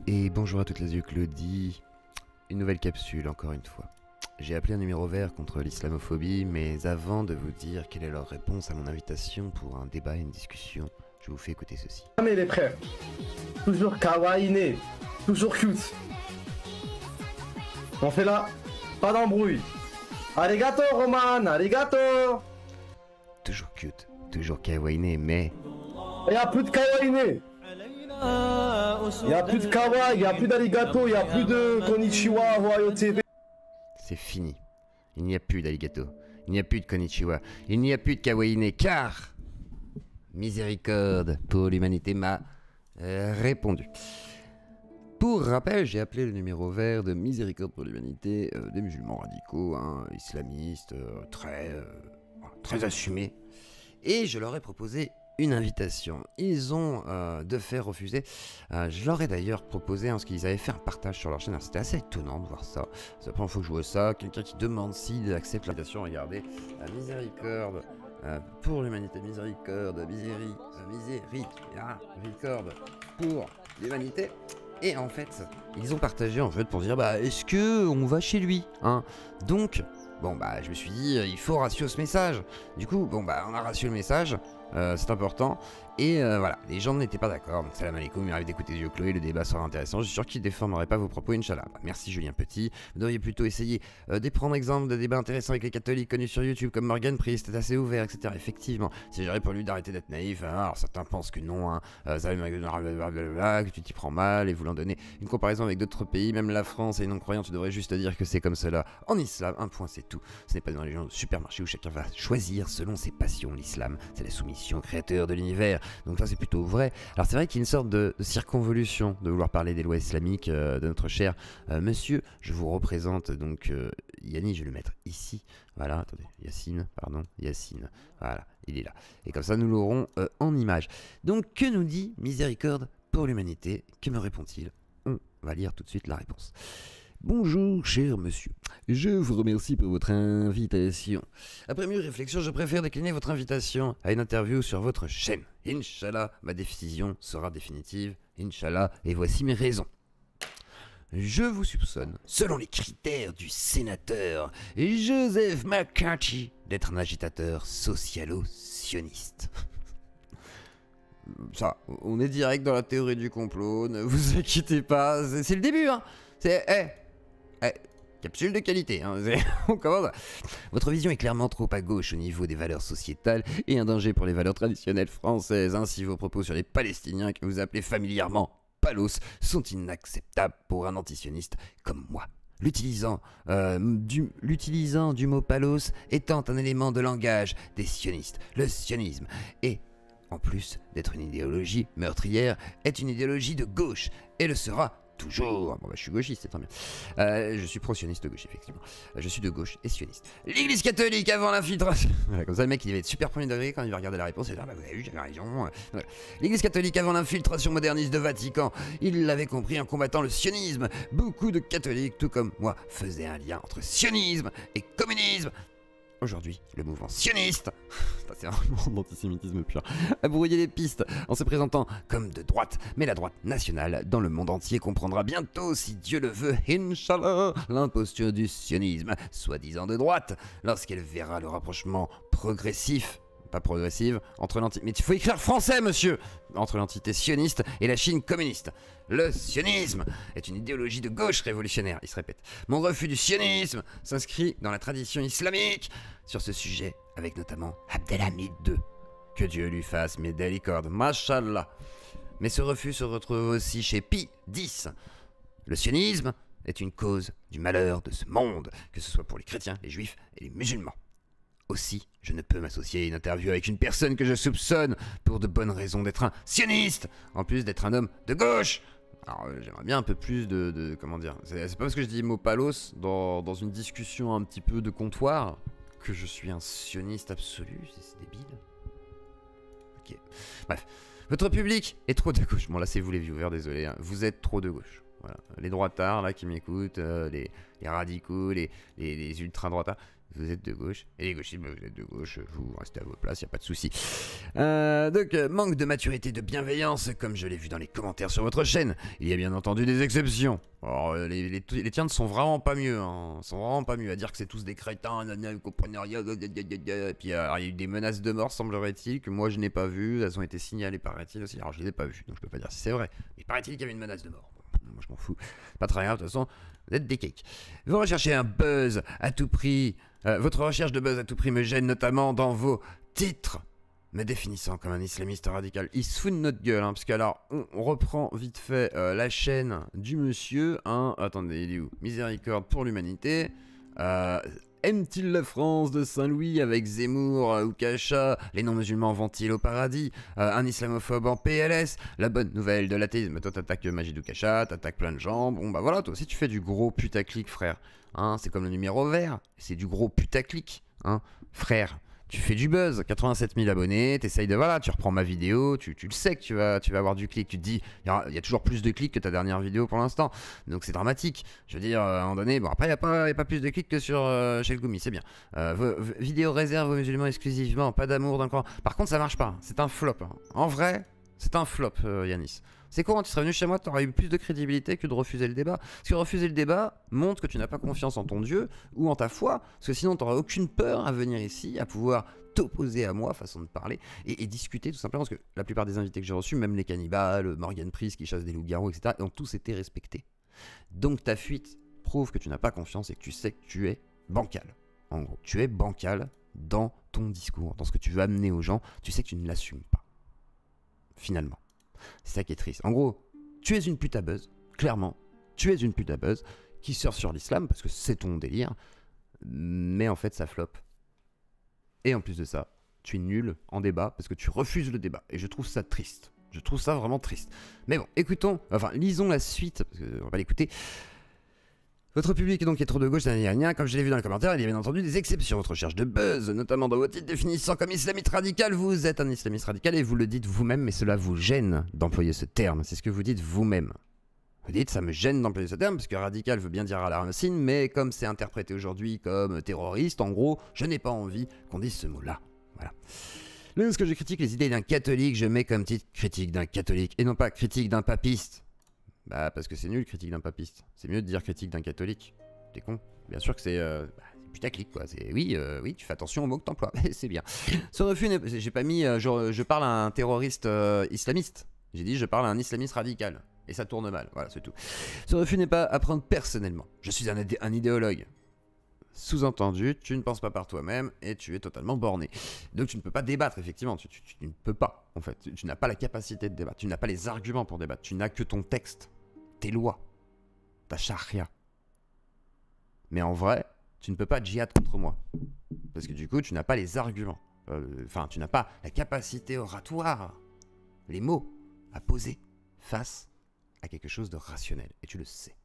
Et bonjour à toutes les yeux Claudie, une nouvelle capsule encore une fois. J'ai appelé un numéro vert contre l'islamophobie, mais avant de vous dire quelle est leur réponse à mon invitation pour un débat et une discussion, je vous fais écouter ceci. Mais les frères, toujours kawaii, toujours cute. On fait là, pas d'embrouille. Arigato Roman, arigato. Toujours cute, toujours kawaii, mais... Y'a plus de kawaii. Y'a plus de kawaii, y'a plus d'arigato, y'a plus de konnichiwa, Wayo TV. C'est fini. Il n'y a plus d'aligato. Il n'y a plus de konnichiwa. Il n'y a plus de kawaii, car... Miséricorde pour l'humanité m'a répondu. Pour rappel, j'ai appelé le numéro vert de Miséricorde pour l'humanité, des musulmans radicaux, islamistes, très assumés. Et je leur ai proposé une invitation. Ils ont de fait refusé. Je leur ai d'ailleurs proposé, parce qu'ils avaient fait un partage sur leur chaîne. C'était assez étonnant de voir ça. C'est la première fois que je vois ça. Quelqu'un qui demande s'il accepte l'invitation. Regardez, Miséricorde pour l'humanité, miséricorde, miséricorde pour l'humanité. Et en fait, ils ont partagé en fait pour dire est-ce que on va chez lui, hein. Donc je me suis dit il faut ratio ce message. Du coup on a ratio le message. C'est important. Et voilà, les gens n'étaient pas d'accord. Donc salam alaikum, il m'arrive d'écouter Dieu Chloé, le débat sera intéressant. Je suis sûr qu'il ne déformerait pas vos propos, Inch'Allah. Merci Julien Petit. Vous devriez plutôt essayer de prendre exemple de débats intéressants avec les catholiques connus sur YouTube comme Morgan Priest, c'est assez ouvert, etc. Effectivement, c'est géré pour lui d'arrêter d'être naïf. Alors certains pensent que non, que tu t'y prends mal et voulant donner une comparaison avec d'autres pays, même la France et les non-croyants, tu devrais juste dire que c'est comme cela. En islam, un point c'est tout. Ce n'est pas une religion de supermarché où chacun va choisir selon ses passions. L'islam, c'est la soumission au créateur de l'univers. Donc ça c'est plutôt vrai. Alors c'est vrai qu'il y a une sorte de circonvolution de vouloir parler des lois islamiques de notre cher monsieur. Je vous représente donc Yanni, je vais le mettre ici. Voilà, attendez, Yacine. Voilà, il est là. Et comme ça nous l'aurons en image. Donc que nous dit Miséricorde pour l'humanité? Que me répond-il? On va lire tout de suite la réponse. Bonjour, cher monsieur. Je vous remercie pour votre invitation. Après mûre réflexion, je préfère décliner votre invitation à une interview sur votre chaîne. Inch'Allah, ma décision sera définitive. Inch'Allah, et voici mes raisons. Je vous soupçonne, selon les critères du sénateur Joseph McCarthy, d'être un agitateur socialo-sioniste. Ça, on est direct dans la théorie du complot, ne vous inquiétez pas, c'est le début, hein. C'est... capsule de qualité, hein. On commence. Votre vision est clairement trop à gauche au niveau des valeurs sociétales et un danger pour les valeurs traditionnelles françaises. Ainsi, vos propos sur les Palestiniens que vous appelez familièrement palos sont inacceptables pour un antisioniste comme moi. L'utilisant du mot palos étant un élément de langage des sionistes, le sionisme est, en plus d'être une idéologie meurtrière, est une idéologie de gauche et le sera toujours. Je suis gauchiste, c'est très bien. Je suis pro-sioniste gauche, effectivement. Je suis de gauche et sioniste. L'Église catholique avant l'infiltration. Voilà, comme ça, le mec, il va être super premier degré quand il va regarder la réponse. Il va dire, vous avez vu, j'avais raison. Voilà. L'Église catholique avant l'infiltration moderniste de Vatican. Il l'avait compris en combattant le sionisme. Beaucoup de catholiques, tout comme moi, faisaient un lien entre sionisme et communisme. Aujourd'hui, le mouvement sioniste, c'est vraiment d'antisémitisme pur, a brouillé les pistes en se présentant comme de droite. Mais la droite nationale dans le monde entier comprendra bientôt, si Dieu le veut, Inch'Allah, l'imposture du sionisme, soi-disant de droite, lorsqu'elle verra le rapprochement progressif, pas progressive, entre l'entité... Mais il faut écrire français, monsieur! Entre l'entité sioniste et la Chine communiste. Le sionisme est une idéologie de gauche révolutionnaire, il se répète. Mon refus du sionisme s'inscrit dans la tradition islamique sur ce sujet, avec notamment Abdelhamid II. Que Dieu lui fasse miséricorde, mashallah. Mais ce refus se retrouve aussi chez Pie X. Le sionisme est une cause du malheur de ce monde, que ce soit pour les chrétiens, les juifs et les musulmans. Aussi, je ne peux m'associer à une interview avec une personne que je soupçonne pour de bonnes raisons d'être un sioniste, en plus d'être un homme de gauche. Alors, j'aimerais bien un peu plus comment dire, c'est pas parce que je dis mot palos dans une discussion un petit peu de comptoir que je suis un sioniste absolu, c'est débile. Ok, bref. Votre public est trop de gauche. Bon là c'est vous les viewers, désolé, hein. Vous êtes trop de gauche. Voilà. Les droitards là qui m'écoutent, les radicaux, les ultra-droitards, vous êtes de gauche. Et les gauchistes, vous êtes de gauche, vous restez à vos places, y a pas de souci. Donc, manque de maturité, de bienveillance, comme je l'ai vu dans les commentaires sur votre chaîne. Il y a bien entendu des exceptions. Alors, les tiens ne sont vraiment pas mieux, hein. Sont vraiment pas mieux à dire que c'est tous des crétins, vous comprenez rien. Et puis, il y a eu des menaces de mort, semblerait-il, que moi je n'ai pas vues. Elles ont été signalées, paraît-il aussi. Alors, je les ai pas vues, donc je peux pas dire si c'est vrai. Mais paraît-il qu'il y avait une menace de mort. Moi je m'en fous, pas très grave, de toute façon, vous êtes des cakes. Vous recherchez un buzz à tout prix. Votre recherche de buzz à tout prix me gêne notamment dans vos titres, me définissant comme un islamiste radical. Il se fout de notre gueule, hein, parce que alors, on reprend vite fait la chaîne du monsieur, hein, attendez, il est où? Miséricorde pour l'humanité. Aime-t-il la France de Saint-Louis avec Zemmour ou Kacha? Les non-musulmans vont-ils au paradis? Un islamophobe en PLS? La bonne nouvelle de l'athéisme. Toi t'attaques Majidou Kacha, t'attaques plein de gens. Bon bah voilà, toi aussi tu fais du gros putaclic, frère. Hein, c'est comme le numéro vert, c'est du gros putaclic, hein, frère. Tu fais du buzz, 87 000 abonnés, t'essayes de, voilà, tu reprends ma vidéo, tu le sais que tu vas avoir du clic, tu te dis, il y a toujours plus de clics que ta dernière vidéo pour l'instant, donc c'est dramatique. Je veux dire, à un moment donné, bon après il n'y a pas plus de clics que sur chez le Goumi, c'est bien. Vidéo réserve aux musulmans exclusivement, pas d'amour dans le Coran. Par contre ça marche pas, c'est un flop. Hein. En vrai, c'est un flop, Yanis. C'est quoi, tu serais venu chez moi, tu aurais eu plus de crédibilité que de refuser le débat. Parce que refuser le débat montre que tu n'as pas confiance en ton Dieu ou en ta foi, parce que sinon tu n'auras aucune peur à venir ici, à pouvoir t'opposer à moi, façon de parler, et discuter tout simplement, parce que la plupart des invités que j'ai reçus, même les cannibales, Morgan Priest qui chasse des loups-garous, etc., ont tous été respectés. Donc ta fuite prouve que tu n'as pas confiance et que tu sais que tu es bancal. En gros, tu es bancal dans ton discours, dans ce que tu veux amener aux gens, tu sais que tu ne l'assumes pas. Finalement. C'est ça qui est triste. En gros, tu es une pute à buzz, clairement. Tu es une pute à buzz qui surfe sur l'islam parce que c'est ton délire. Mais en fait, ça floppe. Et en plus de ça, tu es nul en débat parce que tu refuses le débat. Et je trouve ça triste. Je trouve ça vraiment triste. Mais bon, écoutons, enfin, lisons la suite, parce qu'on va pas l'écouter. Votre public est donc trop de gauche, comme je l'ai vu dans les commentaires, il y a bien entendu des exceptions. Votre recherche de buzz, notamment dans vos titres définissant comme islamiste radical, vous êtes un islamiste radical et vous le dites vous-même, mais cela vous gêne d'employer ce terme. C'est ce que vous dites vous-même. Vous dites, ça me gêne d'employer ce terme, parce que radical veut bien dire à la racine, mais comme c'est interprété aujourd'hui comme terroriste, en gros, je n'ai pas envie qu'on dise ce mot-là. Voilà. Lorsque je critique les idées d'un catholique, je mets comme titre critique d'un catholique, et non pas critique d'un papiste. Bah parce que c'est nul critique d'un papiste. C'est mieux de dire critique d'un catholique. T'es con. Bien sûr que c'est putaclic quoi. C'est oui, tu fais attention aux mots que t'emploies. C'est bien. Ce refus, j'ai pas mis je parle à un terroriste islamiste. J'ai dit je parle à un islamiste radical. Et ça tourne mal. Voilà, c'est tout. Ce refus n'est pas à prendre personnellement. Je suis un idéologue. Sous-entendu, tu ne penses pas par toi-même et tu es totalement borné. Donc tu ne peux pas débattre, effectivement. Tu ne peux pas, en fait. Tu n'as pas la capacité de débattre. Tu n'as pas les arguments pour débattre. Tu n'as que ton texte, tes lois, ta charia. Mais en vrai, tu ne peux pas djihad contre moi. Parce que du coup, tu n'as pas les arguments. Enfin, tu n'as pas la capacité oratoire, les mots à poser face à quelque chose de rationnel. Et tu le sais.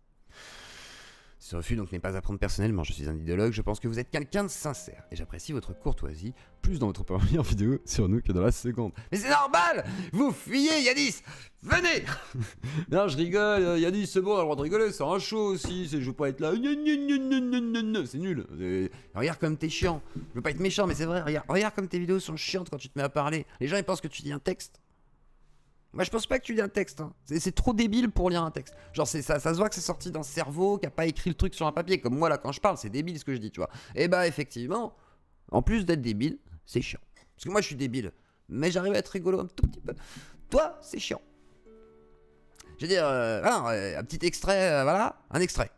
Ce refus donc n'est pas à prendre personnellement, je suis un idéologue, je pense que vous êtes quelqu'un de sincère, et j'apprécie votre courtoisie, plus dans votre première vidéo sur nous que dans la seconde. Mais c'est normal. Vous fuyez, Yanis. Venez. Non, je rigole, Yanis, c'est bon, on a le droit de rigoler, c'est un show aussi, je veux pas être là, c'est nul. Regarde comme t'es chiant, je veux pas être méchant, mais c'est vrai, regarde comme tes vidéos sont chiantes quand tu te mets à parler. Les gens ils pensent que tu dis un texte. Moi je pense pas que tu lis un texte, hein. C'est trop débile pour lire un texte. Genre ça se voit que c'est sorti d'un cerveau qui a pas écrit le truc sur un papier. Comme moi là quand je parle, c'est débile ce que je dis, tu vois. Et bah effectivement, en plus d'être débile, c'est chiant. Parce que moi je suis débile, mais j'arrive à être rigolo un tout petit peu. Toi, c'est chiant. Je veux dire, voilà, un petit extrait, voilà, un extrait.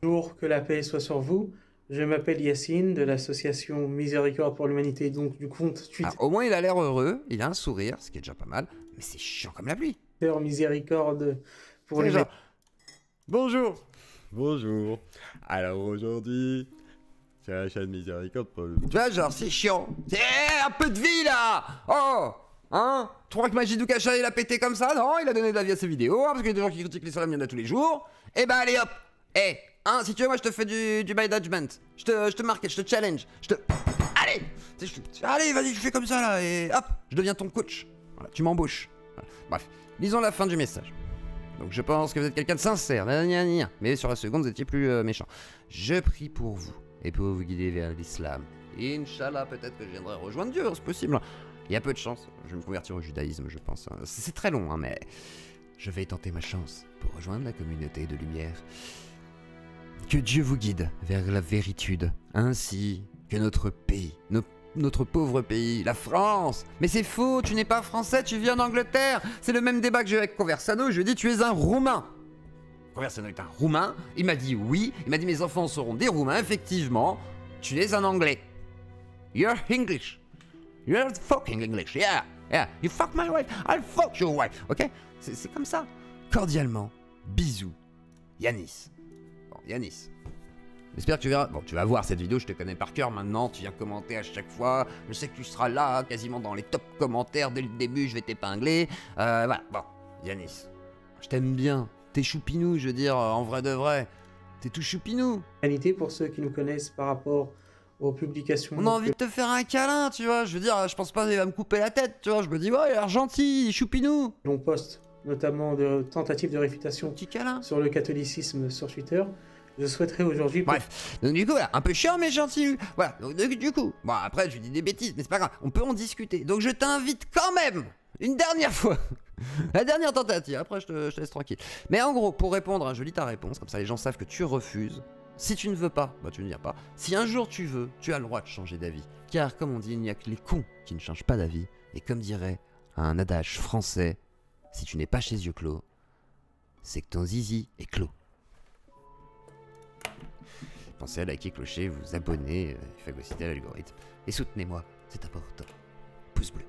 Bonjour, que la paix soit sur vous. Je m'appelle Yacine de l'association Miséricorde pour l'humanité, donc du compte Twitter. Au moins il a l'air heureux, il a un sourire, ce qui est déjà pas mal, mais c'est chiant comme la pluie. Miséricorde pour l'humanité. Bonjour. Bonjour. Alors aujourd'hui, c'est la chaîne Miséricorde pour l'humanité. Tu vois, genre c'est chiant. C'est un peu de vie là. Oh, hein? Tu crois que Majidou Kacha il a pété comme ça? Non, il a donné de la vie à ses vidéos, hein, parce qu'il y a des gens qui critiquent l'islam, il y en a tous les jours. Et bah allez hop. Hein, si tu veux, moi je te fais du management. Je te marque, je te challenge. Allez, allez, vas-y, je fais comme ça là, et hop, je deviens ton coach. Voilà, tu m'embauches. Voilà. Bref, lisons la fin du message. Donc je pense que vous êtes quelqu'un de sincère, mais sur la seconde vous étiez plus méchant. Je prie pour vous et pour vous guider vers l'islam. Inch'Allah, peut-être que je viendrai rejoindre Dieu, c'est possible. Il y a peu de chance, je vais me convertir au judaïsme, je pense. C'est très long, hein, mais je vais tenter ma chance pour rejoindre la communauté de lumière. Que Dieu vous guide vers la véritude, ainsi que notre pays, notre pauvre pays, la France. Mais c'est faux, tu n'es pas français, tu vis en Angleterre. C'est le même débat que j'ai eu avec Conversano, je lui ai dit tu es un Roumain. Conversano est un Roumain, il m'a dit oui, il m'a dit mes enfants seront des Roumains, effectivement, tu es un Anglais. You're English. You're fucking English, yeah, yeah. You fuck my wife, I'll fuck your wife, ok? C'est comme ça. Cordialement, bisous, Yanis. Bon, Yanis. J'espère que tu verras. Bon, tu vas voir cette vidéo, je te connais par cœur maintenant, tu viens commenter à chaque fois. Je sais que tu seras là, quasiment dans les top commentaires dès le début, je vais t'épingler. Voilà, bon, Yanis. Je t'aime bien. T'es choupinou, je veux dire, en vrai de vrai. T'es tout choupinou. Pour ceux qui nous connaissent par rapport aux publications. On a envie de te faire un câlin, tu vois. Je veux dire, je pense pas qu'il va me couper la tête, tu vois. Je me dis, ouais, il a l'air gentil, choupinou. On poste notamment de tentatives de réfutation Petit câlin. sur le catholicisme sur Twitter. Je souhaiterais aujourd'hui... Bref, donc du coup, voilà, un peu chiant mais gentil. Voilà, donc du coup, bon après je dis des bêtises, mais c'est pas grave, on peut en discuter. Donc je t'invite quand même, une dernière fois, la dernière tentative, après je te laisse tranquille. Mais en gros, pour répondre, je lis ta réponse, comme ça les gens savent que tu refuses. Si tu ne veux pas, bah tu ne viens pas. Si un jour tu veux, tu as le droit de changer d'avis. Car comme on dit, il n'y a que les cons qui ne changent pas d'avis. Et comme dirait un adage français, si tu n'es pas chez yeux clos, c'est que ton zizi est clos. Pensez à liker, clocher, vous abonner, phagocyter l'algorithme. Et soutenez-moi, c'est important. Pouce bleu.